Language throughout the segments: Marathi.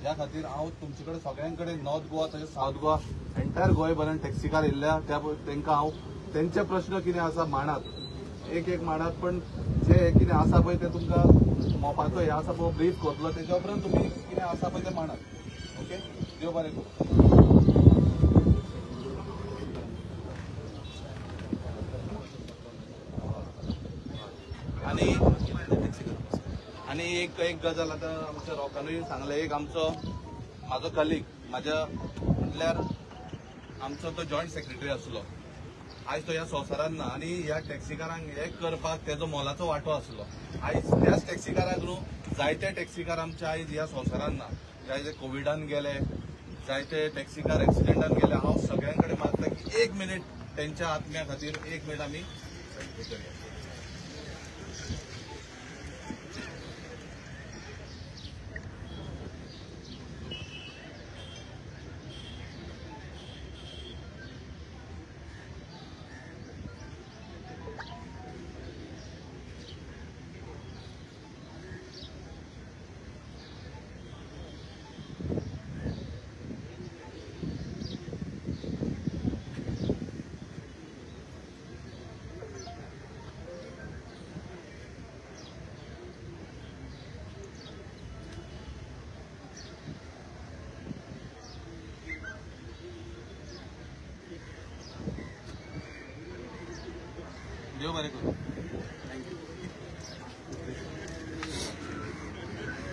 ह्या खातीर हांव तुमचे कडेन सगळ्यांकडे नॉर्थ गोवा तशेंच साऊथ गोवा एंटायर गोंयभरान टॅक्सीकार येयल्या तांकां हांव तेंचे प्रश्न कितें आसा मांडात एक मांडात पण जे कितें आसा पळय ते तुमकां मोपाचो हे आसा पळय ब्रीफ करतलो तेच्या उपरांत तुमी कितें आसा पळय ते मांडात ओके देव बरें करूं आणि एक गजाल आता आमच्या रोकांनी सांगले एक म्हाजो कलीग म्हाज्या म्हटल्यार आमचो तो जॉयंट सेक्रेटरी आसलो आयज तो ह्या संवसारान ना आनी ह्या टॅक्सीकारांक हे करपाक तेजो मोलाचो वांटो आसलो आयज त्याच टॅक्सीकाराक न्हू जायते टॅक्सीकार आमचे आयज ह्या संवसारान ना जायते कोविडान गेले जायते टॅक्सीकार एक्सिडेंटान गेले हांव सगळ्यां कडेन मागता की 1 मिनीट तेंच्या आत्म्या खातीर 1 मिनीट आमी करूया देव बरें करूं थँक्यू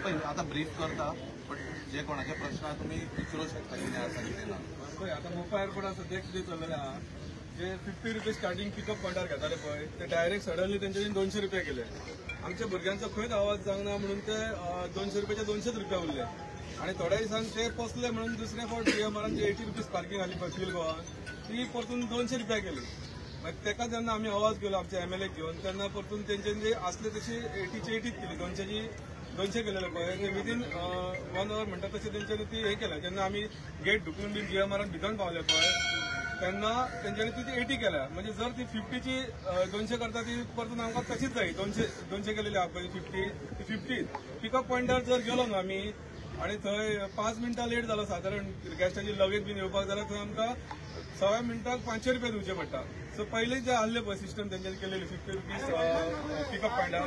पळय आता ब्रीफ करता बट जे कोणाचे प्रश्न तुमी विचारूं शकता कितें आसा कितें ना पळय आतां मोपा एअरपोर्टार सद्या कितें चल्लेलें आहा जे 50 रुपीज स्टार्टिंग पिकअप पॉयंटार घेताले पळय ते डायरेक्ट सडनली तेंच्यांनी 200 रुपया केले आमच्या भुरग्यांचो खंयच आवाज जावना म्हणून ते 200 रुपयाचे 200 रुपया उरले आणि थोड्या दिसान ते पोचले म्हणून दुसरे फावट GMRन जे 80 रुपीज पार्किंग आली पळय फील गोवान ती परतून 200 रुपया केली मागीर तेका जेन्ना आमी आवाज केलो आमच्या MLA घेवन तेन्ना परतून तेंच्यांनी जे आसले तशी 80ची 80 केली 200ची 200 केलेले पळय ते विदीन 1 आवर म्हणटा तशें तेंच्यांनी ती हे केल्या जेन्ना आमी गेट ढुकलून बीन GMRन भितर पावले पळय तेन्ना तेंच्यांनी ती 80 केल्या म्हणजे जर ती 50ची 200 करता ती परतून आमकां तशीच जाय 200 केलेली आहा पळय 50 ती 50 पिकअप पॉयंटार जर गेलो न्हू आमी आणि थंय 5 मिनटां लेट जालो सादारण गॅस्टाची लगेज बीन येवपाक जाल्यार थंय आमकां 6 मिनटाक 500 रुपया दिवचे पडटा सो पयलीं जे आहले पळय सिस्टम तेंच्यांनी केलेली 50 रुपीज पिकअप पॉयंटार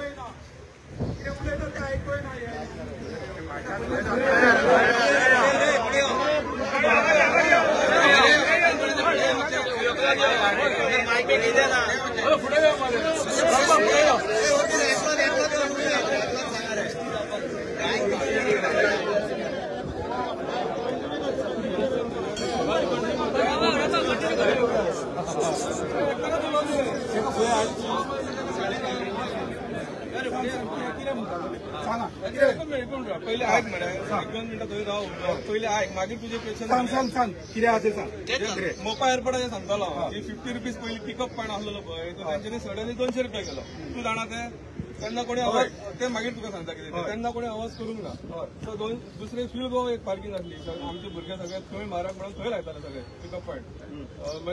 पहिले ऐक मरे 1-2 मिनिटां थंय राव पहिले ऐक मागीर तुजे क्वेश्चन सांग कितें आहा तें सांग मोपा एअरपोर्टाचेर सांगतालो हांव 50 रुपीज पयलीं पिकअप पॉयंट आसलेलो पळय तो तेंच्यांनी सडनली 200 रुपया केलो तूं जाणा तें तेन्ना कोणी आवाज ते मागीर तुका सांगता कितें तेन्ना कोणी आवाज करूंक ना सो दुसरे फील गोवा एक पार्किंग आसली आमचे भुरगे सगळे थंय म्हारग म्हणून थंय लायताले सगळे पिकअप पॉयंट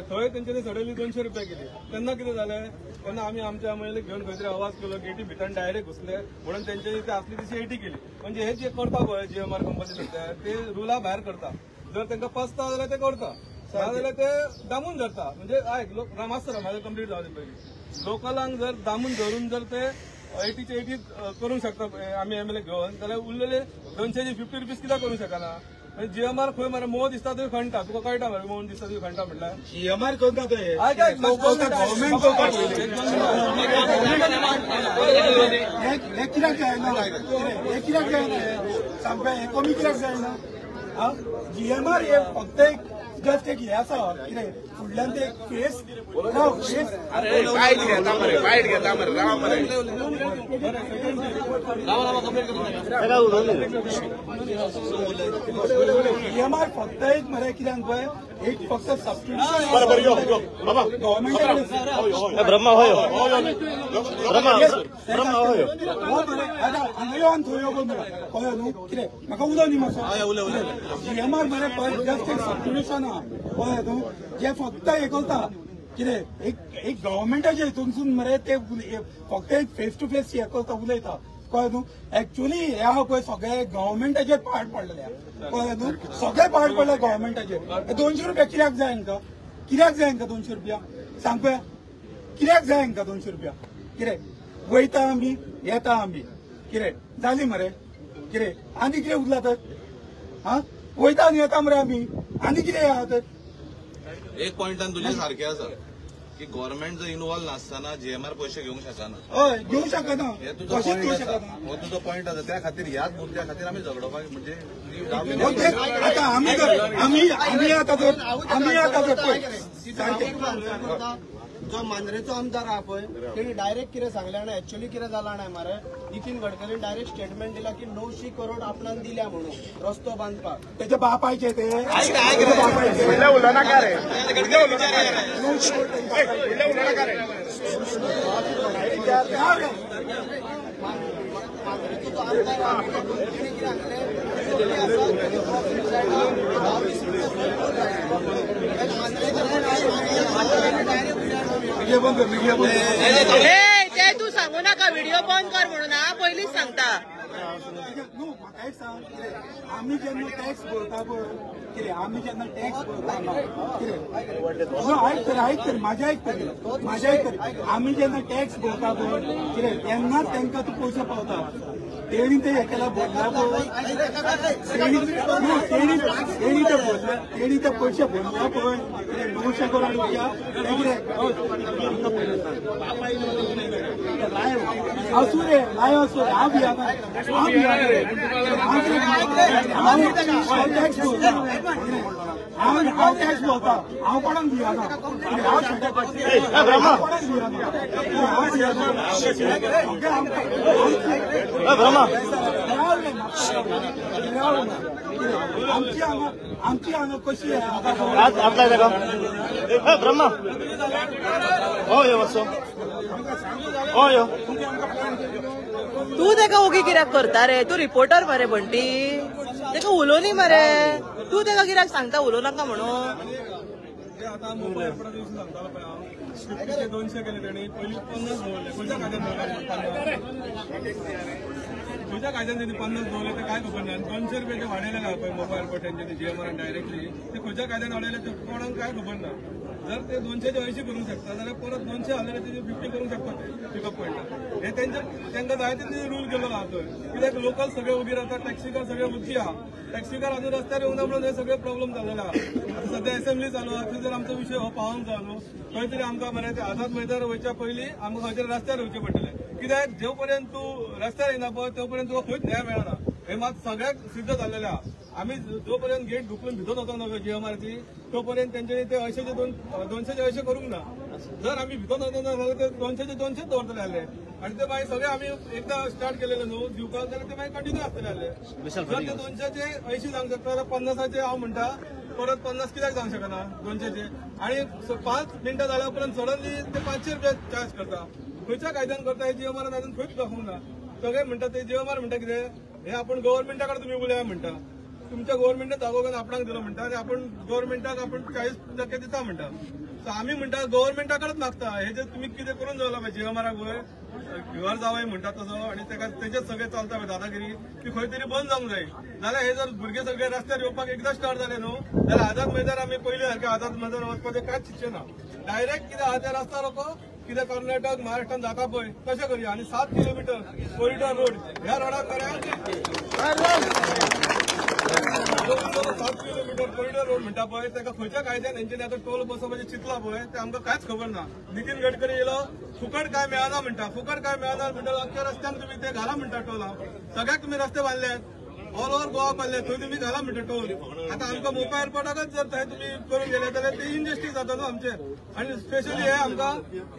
थंय तेंच्यांनी सडनली 200 रुपया केली तेन्ना कितें जालें तेन्ना आमी आमच्या महिलेक घेवन खंय तरी आवाज केलो गेटी भितर डायरेक्ट घुसले म्हणून तेंच्यांनी ती आसली तशी 80 केली म्हणजे हे जे करता पळय GMR कंपनी ते रुला भायर करता जर तांकां पसता जाल्यार ते करता जाल्यार ते दामून धरता म्हणजे आयक लोक मास्तर म्हाजें कंप्लीट जावं पयलीं लोकलांक जर दामून धरून जर ते 80चे 80 करूंक शकता आमी MLA घेवन जाल्यार उरलेले 200चे 50 रुपीज कित्याक करूंक शकना GMR खंय मरे मोव दिसता थंय खणटा तुका कळटा मरे मोव दिसता थंय खणटा म्हटल्यार GMR करता ते गव्हर्मेंट कित्याक जायना हे कित्याक जायना सामकें हे कमी कित्याक जायना GMR हे फक्त एक जस्ट एक हे आसा कितें फुडल्यान ते एक फेस बायट घेता मरे राव मरे GMR फक्त एक मरे कित्याक पळय एक फक्त सबस्टिट्यूशन गव्हर्मेंट ब्रह्मा होय हांगा यो आनी थंय यो कळ्ळें न्हू कितें म्हाका उलो न्ही मातसो GMR मरे पळय जस्ट एक सबस्टिट्यूशन आहा कळ्ळें न्हू जे फक्त हे करता कितें एक गव्हर्मेंटाच्या हितूनसून मरे ते फक्त एक फेस टू फेस हे करता उलयता कळ्ळें न्हू. एक्चुअली हे आहा पळय सगळे गव्हर्मेंटाचेर पाड पडलेले आहा, कळ्ळें न्हू. सगळे पाड पडले गव्हर्मेंटाचेर. 200 रुपया कित्याक जाय हांकां? कित्याक जाय हांकां 200 रुपया? सांग पळय, कित्याक जाय हांकां 200 रुपया? कितें वयता आमी येता आमी, कितें जाली मरे? कितें आनी कितें उरला तर? हा वयता आनी येता मरे आमी, आनी कितें आहा तर? एक पॉइंटान तुझे सारखे आसा की गव्हर्नमेंट जर इन्वॉल्व नासतना जीएमआर पैसे घेवंक शकना. हय घेवंक शकना, हे तुजो कशेंच पॉइंट घेवंक आसा, शकना. हो तुजो पॉइंट आसा. त्या खातीर ह्याच मुद्द्या खातीर आमी झगडोवपाक म्हणजे आता आमी आता पळय जो मांद्रेचो आमदार आहा पळय तेणी डायरेक्ट कितें सांगलें आनी एक्चुअली कितें जालां जाणां मरे, नितीन गडकरीन डायरेक्ट स्टेटमेंट दिला की 900 करोड आपणान दिल्या म्हणून रस्तो बांदपाक. त्याच्या बापायचे ते मांद्रेचो जो आमदार आहा तेणी कितें ते तू सांगू नका व्हिडिओ बंद कर म्हणून. हा पयलीच सांगता. म्हाका एक सांग, आमी जेन्ना टॅक्स भरता पळय, कितें आमी जेन्ना टॅक्स भरता कितें आयक तर म्हाजें आयक तरी आमी जेन्ना टॅक्स भरता पळय कितें तेन्नाच तांकां तूं पयशे पावता. तेणी ते हे केला भरला पळय, तेणी ते पयशे भरला पळय 900 करोड रुपया असू रे लाय असू रे हांव भियाना टॅक्स भरता, हांव टॅक्स भरता, हांव कोणाक भियाना, हांव कोणाक आमची हांगा कशी ब्रह्मा हय वचो हय तू तेका ओगी कित्याक करता रे? तू रिपोर्टर मरे बंटी, तेका उलोवनी मरे. तू तेका कित्याक सांगता उलोव नाका म्हणून? आता मुंबई एअरपोर्टा दिवशी सांगतालो पळय हांव, 200 केले तेणी. पयलीं 50 दवरले. खंयच्या कायद्यान दवरले? खंयच्या कायद्यान तेणी 50 दवरले ते काय खबर ना. 200 रुपयाचे वाडयले ना पळय मुंबई एअरपोर्ट तेंच्यांनी जीएमआरान डायरेक्टली. ते खंयच्या कायद्यान वाडयले ते कोणाक काय खबर ना. जर ते 200 चे 80 करूंक शकता जाल्यार परत 200 आलेले तेजे 50 करूंक शकता ते पिकअप पॉयंटार. हे तांकां जाय ते रूल केलेलो आहा थंय. कित्याक लोकल सगळे उबी रावतात, टॅक्सीकार सगळे उबी आहा. टॅक्सीकार अजून रस्त्यार येवना म्हणून हे सगळे प्रॉब्लेम जाल्लेले आहा. सध्या असेंब्ली चालू आहा, थंय जर आमचो विशय हो पावोंक जाय न्हू, खंय तरी आमकां मरे ते आझाद मैदानार वयच्या पयलीं आमकां खंय तरी रस्त्यार येवचें पडटलें. कित्याक जो पर्यंत तूं रस्त्यार येना पळय तो पर्यंत तुका खंयच न्याय मेळना. हे मात सगळ्याक सिद्ध जाल्लेलें आहा. आमी जो पर्यंत गेट ढुकलून भितर वचोंक ना जीएमआरची तो पर्यंत तेंच्यांनी ते 200चे 80 करूंक ना. जर आमी भितर वचोंक ना जाल्यार ते 200चे 200च दवरतले आसले. आनी ते मागीर सगळे आमी एकदां स्टार्ट केलेले न्हू दिवपाक जाल्यार ते मागीर कंटिन्यू आसतले आसले. जर ते 200चे 80 जावंक शकता जाल्यार 50चे हांव म्हणटा परत 50 कित्याक जावंक शकना 200चे. आनी 5 मिनटां जाल्या उपरांत सडनली ते 500 रुपया चार्ज करता. खंयच्या कायद्यान करता हे जीएमआरान अजून खंयच दाखोवंक ना. सगळे म्हणटा ते जीएमआर म्हणटा कितें हे आपण गव्हर्नमेंटा कडेन तुमी उलया म्हणटा. तुमच्या गव्हर्नमेंटान दाखोवून आपणाक दिलो म्हणटा आनी आपण गव्हर्नमेंटाक आपण 40% दिता म्हणटा. सो आमी म्हणटा गव्हर्नमेंटा कडेच मागता हे जे तुमी कितें करून दवरला पळय जीएमआराक पळय घर जावय म्हणटा तसो आनी तेजेच सगळे चलता पळय दादागिरी ती खंय तरी बंद जावंक जाय. जाल्यार हे जर भुरगे सगळे रस्त्यार येवपाक एकदां स्टार्ट जाले न्हू जाल्यार आझाद मैदान आमी पयलीं सारखे आझाद मैदान वचपाचें कांयच चिंतचे ना. डायरेक्ट कितें आहा ते रस्ता रोको कितें कर्नाटक महाराष्ट्रान जाता पळय तशें करया. आनी 7 किलोमीटर कॉरिडॉर रोड ह्या रोडाक करा. 7 किलोमीटर कॉरिडॉर रोड म्हणटा पळय ताका खंयच्या कायद्यान हेंच्यांनी आतां टोल बसोवपाचें चिंतला पळय ते आमकां कांयच खबर ना. नितीन गडकरी येयलो फुकट काय मेळना म्हणटा. फुकट काय मेळना म्हणटा अख्ख्या रस्त्यान तुमी ते घाला म्हणटा टोल. सगळ्याक तुमी रस्ते बांदल्यात ऑल ओव्हर गोवा बांदले थंय तुमी घाला म्हणटा टोल. आतां आमकां मोपा एअरपोर्टाकच जर थंय तुमी करून गेले जाल्यार ते इनजस्टीस जाता न्हू आमचेर. आनी स्पेशली हे आमकां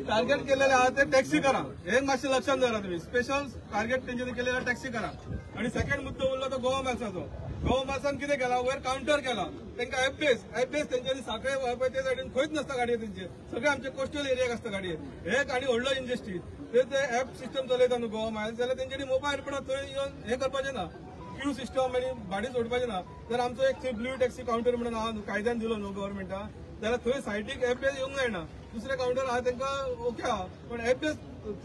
टार्गेट केलेले आहा ते टॅक्सीकारां हे मातशें लक्षात दवरा तुमी. स्पेशल टार्गेट तेंच्यांनी केलेले टॅक्सीकारां. आनी सेकंड मुद्दो उरलो तो गोवा मॅल्साचो. गोवा मॅल्सान कितें केला वयर काउंटर केला तांकां एफबेस तेंच्यांनी साखळे पळय ते सायडीन खंयच नासता गाडये तेंचे सगळे आमचे कोस्टल एरियाक आसता गाडये. हे गाडी व्हडलो इंडस्ट्री ते एप सिस्टम चलयता न्हू गोवा मॅल्स जाल्यार तेंच्यांनी मोबायल एअरपोर्टार थंय येवन हे करपाचें ना क्यू सिस्टम आनी भाडी सोडपाचें ना. जर आमचो एक ब्ल्यू टॅक्सी काउंटर म्हणून आहा कायद्यान दिलो न्हू गव्हर्नमेंटान जाल्यार थंय सायटीक एफबेस येवंक जायना. दुसरे काउंटर आहा तांकां ओके आहा पण एफबेस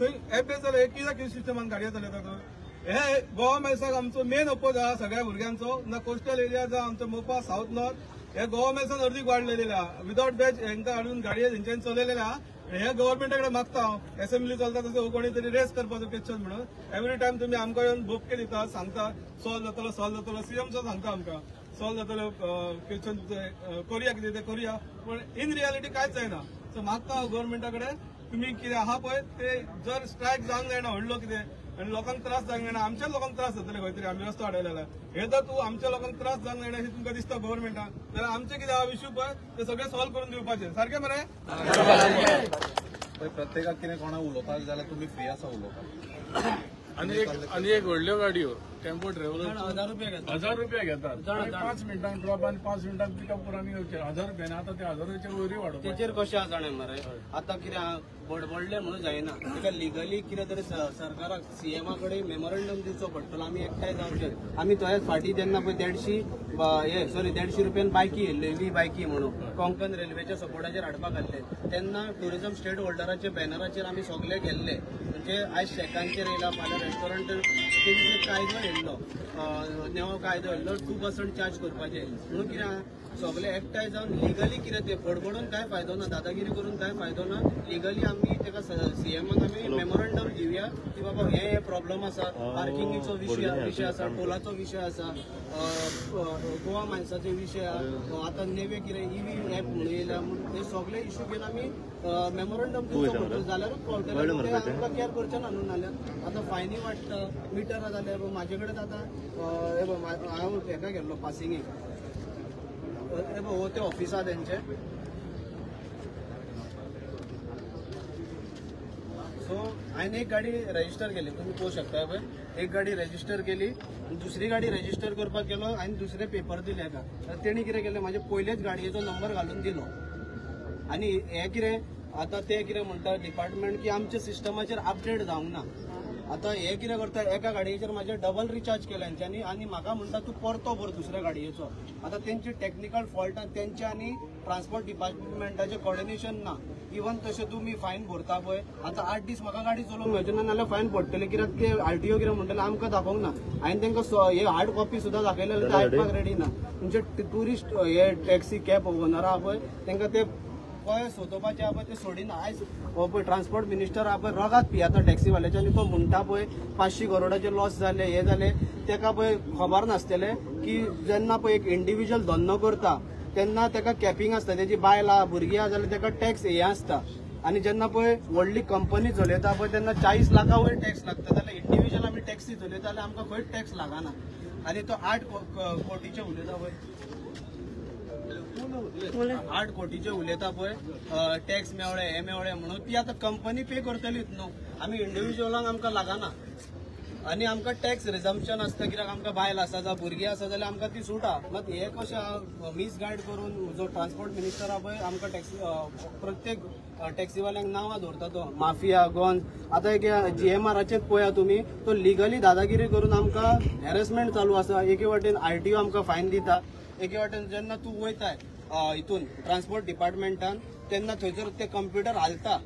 थंय एफबेस जाल्यार कित्याक क्यू सिस्टमान गाडयो चलयता थंय हे गोवा मेल्साक आमचो मेन अपोज आहा सगळ्या भुरग्यांचो ना कोस्टल एरिया जा आमचो मोपा साऊथ नॉर्थ हे गोवा मेल्सान अर्दीक वाडलेले आहा विदाउट बॅच हेंका हाडून गाडये तेंच्यानी चलयलेले आहा हे गव्हर्नमेंटाकडे मागता हांव असेंब्ली चलता तसो कोणी तरी रेस करपाचो क्वेश्चन म्हणून एवरी टाइम तुम्ही आमकां येवन बोपके दिता सांगता सॉल्व जातलो सीएमचो सांगता आमकां सॉल्व जातलो क्वेश्चन करूया कितें ते करूया पण इन रियालिटी कांयच जायना सो मागता हांव गव्हर्नमेंटाकडे तुम्ही कितें आहा पळय ते जर स्ट्रायक जावंक जायना व्हडलो कितें आणि लोकांक त्रास जावंक जायना आमच्या लोकांक त्रास जातले खंय तरी आमी रस्तो आडयलेला हे जर तूं आमच्या लोकांक त्रास जावंक जायना अशें तुमकां दिसता गव्हर्नमेंटाक जाल्यार आमचे कितें आहा इश्यू पळय ते सगळे सॉल्व करून दिवपाचे सारखे मरे प्रत्येकाक कितें कोणा उलोवपाक जाल्यार तुमी फ्री आसा उलोवपाक आणि एक व्हडल्यो गाडयो टेम्पो ट्रॅव्हलर 1000 रुपया घेतात 5 मिनिटांक ड्रॉप आणि 5 मिनिटांक पिकअप करून आनी 1000 रुपयान आता ते 1000च्या वयरी वाडप तेचेर कशें आसा जाणा मरे आतां कितें बडबडले म्हणून जायना तेका लिगली कितें तरी सरकाराक सीएमा कडेन मेमोरंडम दिवचो पडटलो आमी एकठांय जावचे आमी थंय फाटीं तेन्ना पळय 150 रुपयान बायकी येयल्ली बायकी म्हणून कोंकण रेल्वेच्या सपोर्टाचेर हाडपाक हाडले तेन्ना टुरिझम स्टेट होल्डराच्या बॅनराचेर आमी सगळे गेल्ले म्हणजे आयज शेकांचेर येयला फाल्यां रेस्टॉरंट तेंचेर कायदो येयल्लो नवो कायदो येयल्लो 2% चार्ज करपाचे म्हणून कितें सगळे एकठांय जावन लिगली कितें ते बडबडून काय फायदो ना दादागिरी करून काय फायदो ना लिगली आमी तेका सीएमाक आमी मेमोरंडम दिवया की बाबा हे प्रॉब्लेम आसा पार्किंगीचो विशय आसा टोलाचो विशय आसा गोवा मायन्साचो विशय आहा आतां नेवे कितें ईव्ही ऍप म्हणून येयला हे सगळे इश्यू घेवन आमी मेमोरंडम दिवचो पडटलो जाल्यारूच पावतले आमकां केअर करचें ना न्हू नाल्यार आतां फायनी वाडटा मिटर जाल्यार म्हाजे कडेन आतां हांव हेका गेल्लो पासिंगेक हो ते ऑफिस आहा तेंचे सो हांवें एक गाडी रेजिस्टर केली तुम्ही पळोवंक शकता पळय एक गाडी रेजिस्टर केली दुसरी गाडी रेजिस्टर करपाक गेलो हांवें दुसरे पेपर दिले हेका तेणी कितें केलें म्हाजे पयलेच गाडयेचो नंबर घालून दिलो आनी हे कितें आतां ते कितें म्हणटा डिपार्टमेंट की आमच्या सिस्टमाचेर अपडेट जावंक ना आतां हे कितें करता एका गाडयेचेर म्हाजे डबल रिचार्ज केला तेंच्यांनी आनी म्हाका म्हणटा तूं परतो भर दुसऱ्या गाडयेचो आतां तेंची टेक्निकल फॉल्ट तेंचे आनी ट्रान्सपोर्ट डिपार्टमेंटाचें कोऑर्डिनेशन ना इवन तशें तुमी फायन भरता पळय आतां 8 दीस म्हाका गाडी चलोवंक मेळची ना नाल्यार फायन पडटले कित्याक ते आरटीओ कितें म्हणटले आमकां दाखोवंक ना हांवें तांकां हे हार्ड कॉपी सुद्दां दाखयलेले ते आयकपाक रेडी ना म्हणजे टुरिस्ट हे टॅक्सी कॅब ओनर आहा पळय तांकां ते पळय सोदोवपाचे आहा पळय ते सोडिना आयज हो पळय ट्रान्सपोर्ट मिनिस्टर आहा पळय रगात पियाता टॅक्सीवाल्याचे आनी तो म्हणटा पळय 500 करोडाचे लॉस जाले हे जाले तेका पळय खबर नासतले की जेन्ना पळय एक इंडिव्हिज्युअल धंदो करता तेन्ना तेका कॅपिंग आसता तेजी बायल आहा भुरगीं आहा जाल्यार तेका टॅक्स हे आसता आनी जेन्ना पळय व्हडली कंपनी चलयता पळय तेन्ना 40 लाखा वयर टॅक्स लागता जाल्यार इंडिव्हिज्युअल आमी टॅक्सी चलयता जाल्यार आमकां खंयच टॅक्स लागना आनी तो 8 कोटीचे उलयता पळय 8 कोटीचे उलयता पळय टॅक्स मेवळे हे मेवळे म्हणून ती आतां कंपनी पे करतलीच न्हू आमी इंडिव्हिज्युअलांक आमकां लागना आनी आमकां टॅक्स रिजम्पशन आसता कित्याक आमकां बायल आसा जावं भुरगीं आसा जाल्यार आमकां ती सुटा मात हे कशें मिसगायड करून जो ट्रान्सपोर्ट मिनिस्टर आहा पळय आमकां टॅक्सी प्रत्येक टॅक्सीवाल्यांक नांवां दवरता तो माफिया गोंज आतां एक GMRचेच पळया तुमी तो लिगली दादागिरी करून आमकां हॅरेसमेंट चालू आसा एके वाटेन आरटीओ आमकां फायन दिता एके वाटेन जेन्ना तूं वयताय हितून ट्रान्सपोर्ट डिपार्टमेंटान तेन्ना थंयसर ते कंप्युटर हालता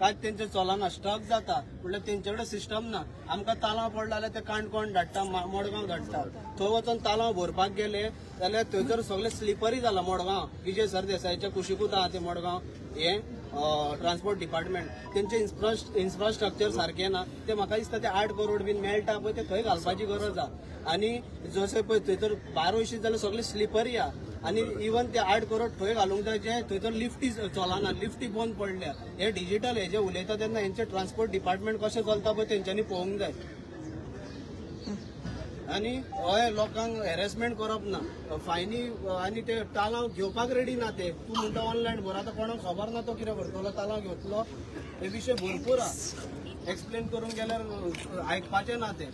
काय तेंचे चलना स्टक जाता म्हणल्यार तेंचे कडेन सिस्टम ना आमकां तालाव पडला जाल्यार ते काणकोण धाडटा मडगांव धाडटा थंय वचून तालाव भरपाक गेले जाल्यार थंयसर सगळे स्लिपरी जाला मडगांव विजय सरदेसायच्या कुशीकूच आहा ते मडगांव हे ट्रान्सपोर्ट डिपार्टमेंट तेंचे इन्फ्रास्ट्रक्चर सारखे ना ते म्हाका दिसता ते 8 करोड बीन मेळटा पळय ते थंय घालपाची गरज आहा आनी जशें पळय थंयसर 12 जाल्यार सगळे स्लिपरी आहा आनी इवन ते 8 करोड थंय घालूंक जाय जे थंयसर लिफ्टी चलना लिफ्टी बंद पडल्या हे डिजिटल हे जे उलयता तेन्ना हेंचे ट्रान्सपोर्ट डिपार्टमेंट कशें चलता पळय तेंच्यांनी पळोवंक जाय आनी हय लोकांक हॅरेसमेंट करप ना फायनी आनी ते तालाव घेवपाक रेडी ना ते तूं म्हणटा ऑनलायन भर आतां कोणाक खबर ना तो कितें करतलो तालाव घेतलो हे विशय भरपूर आहा एक्सप्लेन करून गेल्यार आयकपाचें ना ते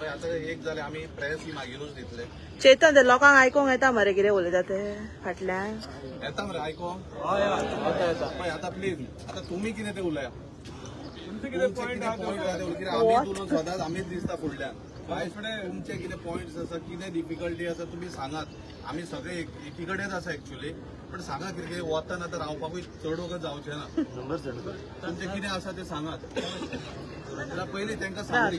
आता एक जाले आमी प्रेस ही मागीरूच दितले चेतन ते लोकांक आयकूंक येता मरे कितें उलयता ते फाटल्यान येता मरे आयकोंक पळय आतां प्लीज आतां तुमी कितें ते उलया तुमचे कितें पॉयंट आहा आमी उलोवन सदांच आमीच दिसता फुडल्यान तुमचे कितें पॉयंट्स आसा कितें डिफिकल्टी आसा तुमी सांगात आमी सगळे एकी कडेन आसा एक्चुअली पण सांगा कितें वतना आतां रावपाकूय चड वगत जावचें ना तुमचें कितें आसा तें सांगात जाल्यार पयलीं तांकां सांगली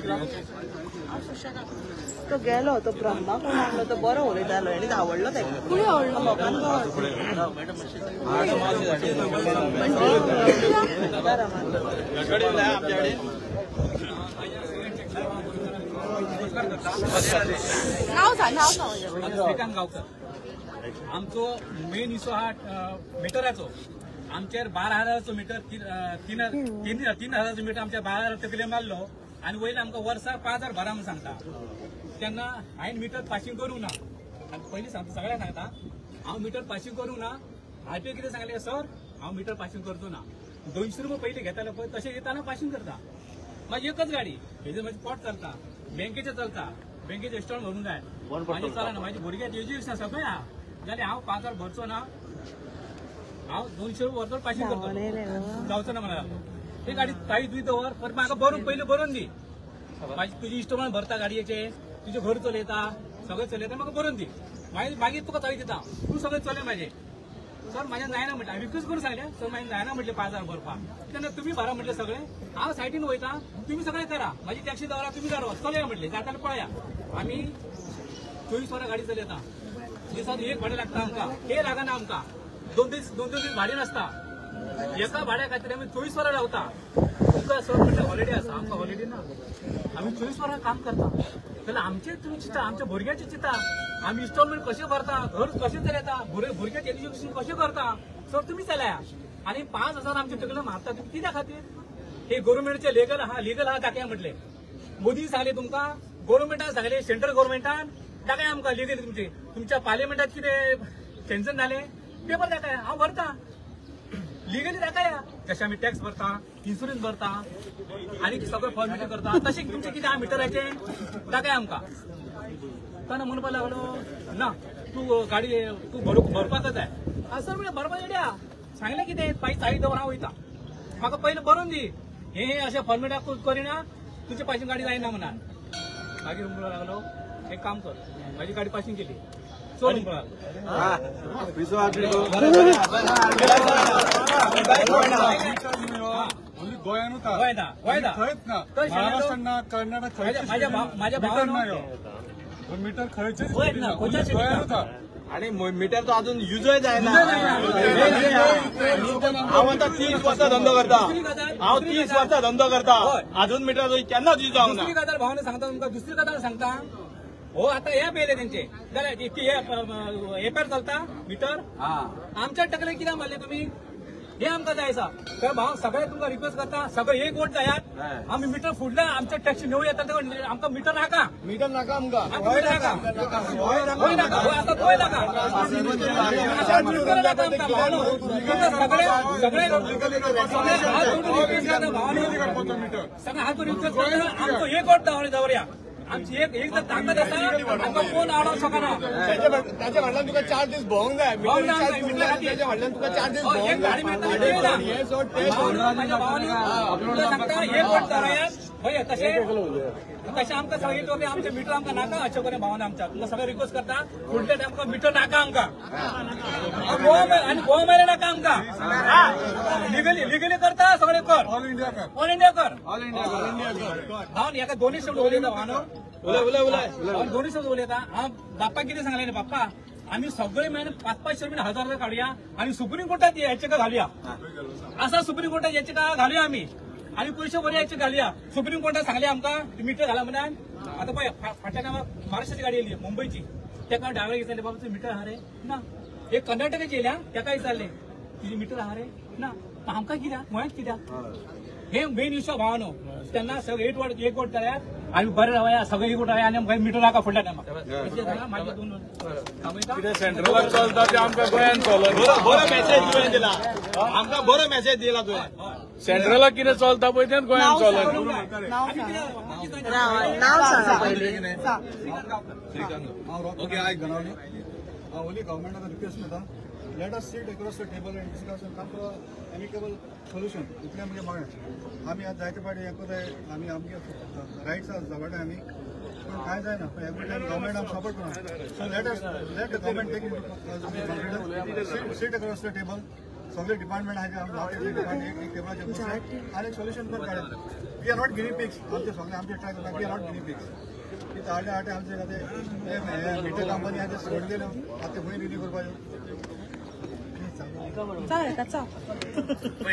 तो गेलो तो ब्रह्मा कोण लागलो तो बरो उलयतालो आनी आवडलो ताका कुणी आवडलो श्रीकांत गांवकर आमचो मेन इशू हा मिटराचो आमचेर 12,000चो मिटर 3,000चो मिटर आमच्या 12,000 क्लेम मारलो आणि वयले आमकां वर्साक 5,000 भरा म्हणून सांगता तेन्ना हांवें मिटर पासिंग करूंक ना आनी पयलीं सांगता सगळ्यांक सांगता हांव मिटर पासिंग करूंक ना आरटीओ कितें सांगलें सर हांव मिटर पासिंग करचो ना 200 रुपया पयलीं घेतालो पळय तशें येताना पासिंग करता म्हाजी एकच गाडी हेजेर म्हाजी पोट चलता बँकेचें चलता बँकेचें इस्टॉल भरूंक जाय म्हाजें चलना म्हाजी भुरग्याची एज्युकेशन सगळें आहा जाल्यार हांव 5,000 भरचो ना हांव 200 रुपया व्हरचो पासिंग करतो जावचो ना मला ही गाडी ताई तुवें दवर पण म्हाका भरून पयलीं भरून दी तुजी इस्टॉलमेंट भरता गाडयेचे तुजें घर चलयता सगळें चलयता म्हाका भरून दी मागीर तुका ताई दिता तूं सगळें चलय म्हाजें सर म्हाजें जायना म्हटलें हांवें रिक्वेस्ट करून सांगलें सर म्हाजें जायना म्हटलें 5,000 भरपाक तेन्ना तुमी भरा म्हटलें सगळें हांव सायटीन वयता तुमी सगळें करा म्हाजी टॅक्सी दवरा तुमी घरा चलया म्हटलें जातालें पळया आमी 24 वरां गाडी चलयता दिसाक 1 भाडें लागता आमकां हे लागना आमकां 2 दीस भाडें नासता एका भाड्या खातीर आमी 24 वरां रावता तुमकां सर म्हटलें हॉलिडे आसा आमकां हॉलिडे ना आमी 24 वरां काम करता जाल्यार आमचें तुमी चिंता आमच्या भुरग्याचें चिंता आमी इन्स्टॉलमेंट कशें भरता घर कशें चलयता भुरग्याचें एज्युकेशन कशें करता सर तुमी चलया आनी 5,000 आमचे तकले मारता तुमी कित्या खातीर हे गव्हर्नमेंटचे लिगल आहा दाखया म्हटलें मोदी सांगलें तुमकां गव्हर्नमेंटान सांगलें सेंट्रल गव्हर्नमेंटान दाखया आमकां लिगल तुमच्या पार्लिमेंटात कितें सँक्शन जालें पेपर दाखया हांव भरता लिगली दाखया जशें आमी टॅक्स भरता इन्शुरन्स भरता आनी सगळें फॉर्मेलिटी करता तशें तुमचें कितें आहा मिटराचें दाखया आमकां तेन्ना म्हणपाक लागलो ना तूं गाडी तूं भरपाकच जाय सर म्हळ्यार भरपाक येड्या सांगलें कितें चाळी दवर हांव वयता म्हाका पयलीं बरोवन दी हे अशें फॉर्मेटाक करिना तुजे पासिंग गाडी जायना म्हणून मागीर म्हणपाक लागलो एक काम कर म्हाजी गाडी पासिंग केली चल माझ्या भावान मीटर खंयचे आणि मीटर तो अजून युजय जायना हांव आतां 30 वर्सां धंदो करता हांव 30 वर्सां धंदो करता अजून मीटर केन्नाच यूज जावंक ना दुसरी गजाल भावाने सांगता तुमकां दुसरी गजाल सांगता हो आता ऍप येयले तेंचे जाल्यार एपार चलता मिटर आमच्या टकले कित्याक मारले तुमी हे आमकां जाय आसा तर भाव सगळे तुमकां रिक्वेस्ट करता सगळे एक वोट जायात आमी मिटर फुडला आमच्या टॅक्सी नवी येता आमकां मिटर नाका आमकां नाका आता तोय नाका सगळे हात रिक्वेस्ट करता आमचो एक वोट दवरया आमची एक जर ताकद आसा आमकां कोण आडोवंक शकना ताच्या फाटल्यान तुका 4 दीस भोंवंक जाय ताच्या फाटल्यान तुका 4 दीस भोंवंक जाय माझ्या भावानी सांगता एक वोट दवरयात भय तशें आमकां सगळे आमचे मिटर आमकां नाका अशें करून भावान आमच्या तुमकां सगळे रिक्वेस्ट करता फुडल्या टायमाक मिटर नाका आमकां आनी गोवा मेरे नाका आमकां लिगली करता सगळे कर ऑल इंडिया कर भावन हेका दोनूय शब्द उलयता भावान दोनूय शब्द उलयता हांव बाप्पाक कितें सांगलें बाप्पा आमी सगळे मेळून 500 रुपया 1,000 रुपया काडुया आनी सुप्रीम कोर्टात याचिका घालुया आसा सुप्रीम कोर्टात याचिका घालुया आमी आणि पयशे बरे याची घालुया सुप्रीम कोर्टान सांगलें आमकां मिटर घाला म्हणून आता पळय फाटल्या टायमार महाराष्ट्राची गाडी येयली मुंबयची तेका ड्रायव्हर विचारले बाबा तुजें मिटर आहा रे ना एक कर्नाटकाची येयल्या तेका विचारलें तुजें मिटर आहा रे ना आमकां कित्याक गोंयांत कित्याक हे मेन इश्यू भावानो तेन्ना सगळे एक वोट जाल्यार आमी बरे रावया सगळे एक वोट रावया आनी आमकां मिटर नाका फुडल्या टायमार म्हाजे दोन सेंट्रलाक चलता ते आमकां गोंयांत चलत बरो मेसेज तुवें दिला आमकां बरो मेसेज दिला तुवें सेंट्रलाक कितें चलता पळय तें गोंयांत चलत नाव सांगा पयलीं ओके आयक गणावली ओली गव्हर्मेंटान रिक्वेस्ट करता let us sit across the table and discuss and come to amicable solution इतलें आमगे मागणें आमी आज जायते फावटी हें कोताय आमी आमगे रायट्स आसा वाटे आमी पण काय जाय ना एवरी टाइम गव्हर्नमेंट आम सपोर्ट करना so let the government take seat across the table सगळे डिपार्टमेंट आहे एक टेबलाचे बसले आणि सोल्युशन पण काढेल वी आर नॉट गिनी पिक्स आमचे सगळे आमचे ट्राय करतात वी आर नॉट गिनी पिक्स तिथे आटे आमचे ते मीटर कंपनी आहे ते सोडलेलं आता ते खंय रिली करपाचें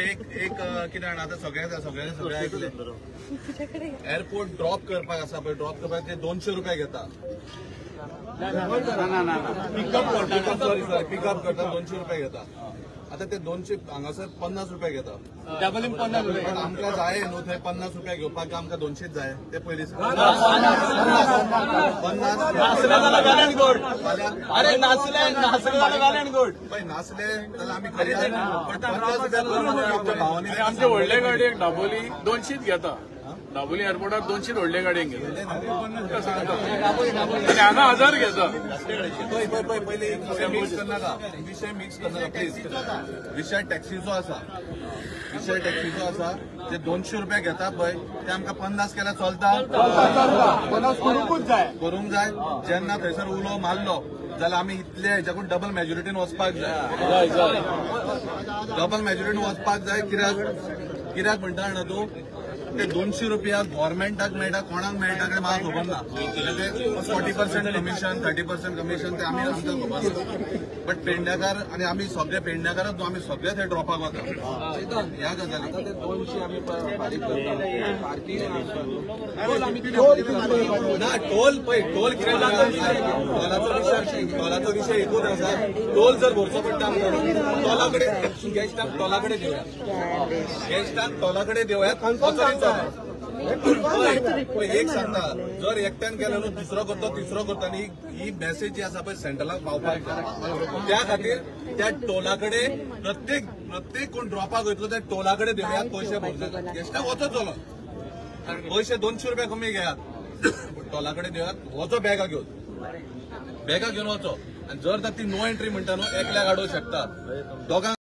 एक कितें जाणा आतां सगळे ऐकले एअरपोर्ट ड्रॉप करपाक आसा पळय ड्रॉप करपाक ते 200 रुपया घेता पिकअप करता 200 रुपया घेता आता ते 200 हांगासर 50 रुपया घेता डबल 50 रुपया आमकां जाय न्हू थंय 50 रुपया घेवपाक आमकां 200च जाय ते पयलीं 50 अरे नाचले जाल्यार गोड पळय नाचले जाल्यार आमी 50 रुपया भावानी आमचे व्हडले गाडयेक दाबोली 200 घेता दाबोली एअरपोर्टार 200 व्हडले गाडयेक घेता हांगा 1000 घेता पहिले विषय मिक्स करनाका प्लीज विषय टॅक्सीचो आसा ते 200 रुपया घेता पळय ते आमकां 50 केल्यार चलता करूंक जाय जेन्ना थंयसर उलो मारलो जाल्यार आमी इतले हेच्याकून डबल मेजॉरिटीन वचपाक जाय डबल मेजॉरिटीन वचपाक जाय कित्याक म्हणटा जाणा तूं ते 200 रुपया गव्हर्नमेंटाक मेळटा कोणाक मेळटा ते म्हाका खबर ना ते 40% कमिशन 30% कमिशन ते आमकां खबर ना बट पेडण्याकार आनी आमी सगळे पेडण्याकारच न्हू आमी सगळे थंय ड्रॉपाक वता ह्या गजाली ते 200 आमी फारीक ना टोल पळय टोल कितें टोलाचो विशय एकूच आसा टोल जर भरचो पडटा टोला कडेन गॅस्टाक टोला कडेन देवयात एक सांगता जर एकट्यान केलो न्हू दुसरो करता आनी ही मेसेज जी आसा पळय सेंट्रलाक पावपाक जाय त्या खातीर त्या टोला कडेन प्रत्येक कोण ड्रॉपाक वयतलो त्या टोला कडेन देवयात पयशे भरतात गॅस्टाक वचो चलो पयशे 200 रुपया कमी घेयात टोला कडेन देवयात वचो बॅगा घेवन वचो आनी जर ती नो एंट्री म्हणटा न्हू एकल्याक हाडूंक शकता दोगांक